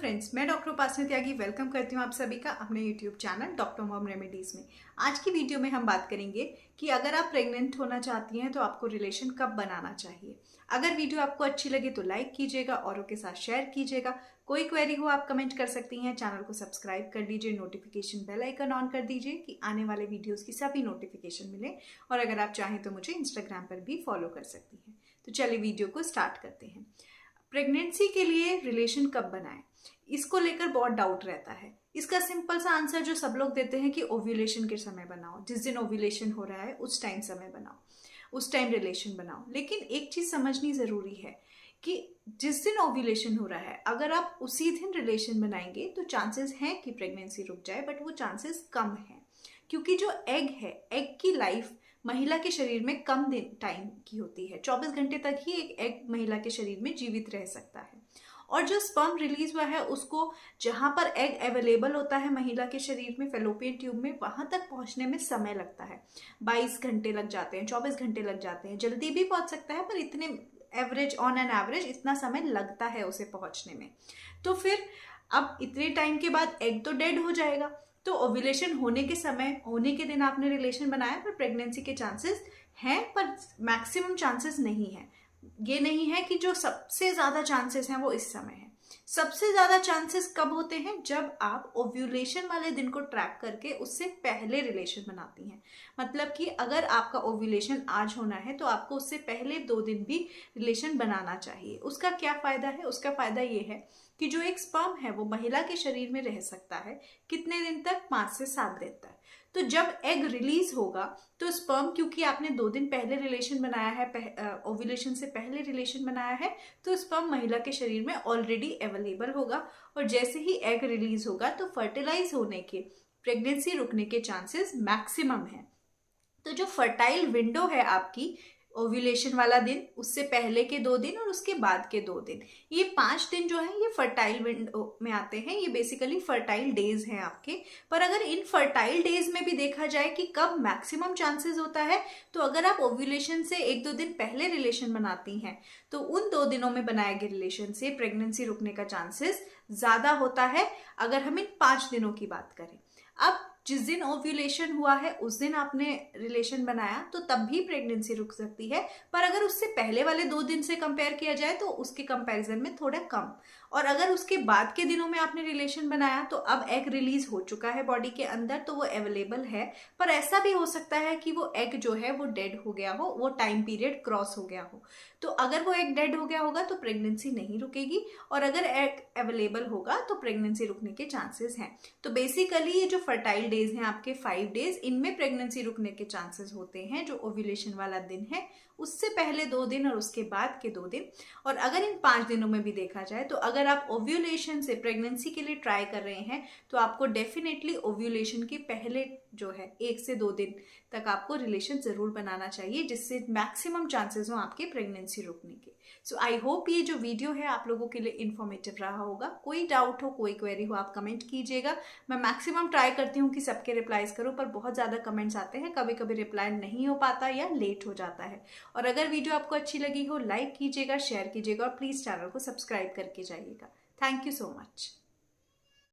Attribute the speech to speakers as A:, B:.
A: Friends, मैं doctor उपासना त्यागी welcome करती हूँ आप सभी का अपने YouTube channel doctor home remedies में। आज की वीडियो में हम बात करेंगे कि अगर आप प्रेग्नेंट होना चाहती हैं तो आपको रिलेशन कब बनाना चाहिए। अगर वीडियो आपको अच्छी लगे तो लाइक कीजिएगा, औरों के साथ शेयर कीजिएगा। कोई क्वेरी हो आप कमेंट कर सकती हैं। चैनल को सब्सक्राइब कर लीजिए, नोटिफिकेशन बेल आइकन ऑन कर दीजिए कि आने वाले वीडियोस की सभी नोटिफिकेशन मिले। और अगर आप चाहें तो मुझे इंस्टाग्राम पर भी फॉलो कर सकती हैं। तो चलिए वीडियो को स्टार्ट करते हैं। प्रेगनेंसी के लिए रिलेशन कब बनाएं, इसको लेकर बहुत डाउट रहता है। इसका सिंपल सा आंसर जो सब लोग देते हैं कि ओव्यूलेशन के समय बनाओ, जिस दिन ओव्यूलेशन हो रहा है उस टाइम समय बनाओ, उस टाइम रिलेशन बनाओ। लेकिन एक चीज समझनी जरूरी है कि जिस दिन ओव्यूलेशन हो रहा है अगर आप उसी दिन रिलेशन बनाएंगे तो चांसेस हैं कि प्रेगनेंसी रुक जाए, बट वो चांसेस कम है। क्योंकि जो एग है, एग की लाइफ महिला के शरीर में कम दिन टाइम की होती है। 24 घंटे तक ही एक एग महिला के शरीर में जीवित रह सकता है। और जो स्पर्म रिलीज हुआ है उसको जहां पर एग अवेलेबल होता है महिला के शरीर में, फैलोपियन ट्यूब में, वहां तक पहुंचने में समय लगता है। 22 घंटे लग जाते हैं, 24 घंटे लग जाते हैं। जल्दी भी पहुंच सकता है पर इतने एवरेज, ऑन एन एवरेज इतना समय लगता है उसे पहुंचने में। तो फिर अब इतने टाइम के बाद एग तो डेड हो जाएगा। तो ओव्यूलेशन होने के समय, होने के दिन आपने रिलेशन बनाया पर प्रेगनेंसी के चांसेस हैं, पर मैक्सिमम चांसेस नहीं है। ये नहीं है कि जो सबसे ज्यादा चांसेस हैं वो इस समय है। सबसे ज्यादा चांसेस कब होते हैं? जब आप ओव्यूलेशन वाले दिन को ट्रैक करके उससे पहले रिलेशन बनाती हैं। मतलब कि अगर आपका ओव्यूलेशन आज होना है तो आपको उससे पहले 2 दिन भी रिलेशन बनाना चाहिए। उसका क्या फायदा है? उसका फायदा ये है कि जो एक स्पर्म है वो महिला के शरीर में रह सकता है कितने दिन तक? 5 से 7 दिन तक। तो जब एग रिलीज होगा तो स्पर्म, क्योंकि आपने 2 दिन पहले रिलेशन बनाया है, ओव्यूलेशन से पहले रिलेशन बनाया है, तो स्पर्म महिला के शरीर में ऑलरेडी अवेलेबल होगा। और जैसे ही एग रिलीज होगा तो फर्टिलाइज होने के, प्रेगनेंसी रुकने के चांसेस मैक्सिमम है। तो जो फर्टाइल विंडो है आपकी, ओव्यूलेशन वाला दिन, उससे पहले के 2 दिन और उसके बाद के 2 दिन, ये 5 दिन जो है ये फर्टाइल विंडो में आते हैं। ये बेसिकली फर्टाइल डेज हैं आपके। पर अगर इन फर्टाइल डेज में भी देखा जाए कि कब मैक्सिमम चांसेस होता है, तो अगर आप ओव्यूलेशन से 1-2 दिन पहले रिलेशन बनाती हैं तो उन 2 दिनों में बनाए गए रिलेशन से प्रेगनेंसी रुकने का चांसेस ज्यादा होता है, अगर हम इन 5 दिनों की बात करें। अब जिस दिन ओव्यूलेशन हुआ है उस दिन आपने रिलेशन बनाया तो तब भी प्रेगनेंसी रुक सकती है, पर अगर उससे पहले वाले 2 दिन से कंपेयर किया जाए तो उसके कंपैरिजन में थोड़ा कम। और अगर उसके बाद के दिनों में आपने रिलेशन बनाया तो अब एग रिलीज हो चुका है बॉडी के अंदर, तो वो अवेलेबल है। पर ऐसा भी हो सकता है कि वो एग जो है वो डेड हो गया हो, वो टाइम पीरियड क्रॉस हो गया हो। तो अगर वो एग डेड हो गया होगा तो प्रेगनेंसी नहीं रुकेगी, और अगर एग अवेलेबल होगा तो प्रेगनेंसी रुकने के चांसेस हैं। तो बेसिकली ये जो फर्टाइल डेज हैं आपके 5 डेज, इनमें प्रेगनेंसी रुकने के चांसेस होते हैं। जो ओव्यूलेशन वाला दिन है उससे पहले 2 दिन और उसके बाद के 2 दिन। और अगर इन 5 दिनों में भी देखा जाए तो अगर आप ओव्यूलेशन से प्रेगनेंसी के लिए ट्राई कर रहे हैं तो आपको डेफिनेटली ओव्यूलेशन के पहले जो है 1 से 2 दिन तक आपको रिलेशन जरूर बनाना चाहिए, जिससे मैक्सिमम चांसेस हो आपके प्रेगनेंसी रुकने के। सो आई होप ये जो वीडियो है आप लोगों के लिए इन्फॉर्मेटिव रहा होगा। कोई डाउट हो, कोई क्वेरी हो, आप कमेंट कीजिएगा। मैं मैक्सिमम ट्राई करती हूँ कि सबके रिप्लाईज करूँ, पर बहुत ज़्यादा कमेंट्स आते हैं, कभी कभी रिप्लाई नहीं हो पाता या लेट हो जाता है। और अगर वीडियो आपको अच्छी लगी हो, लाइक कीजिएगा, शेयर कीजिएगा और प्लीज़ चैनल को सब्सक्राइब करके जाइएगा। Thank you so much.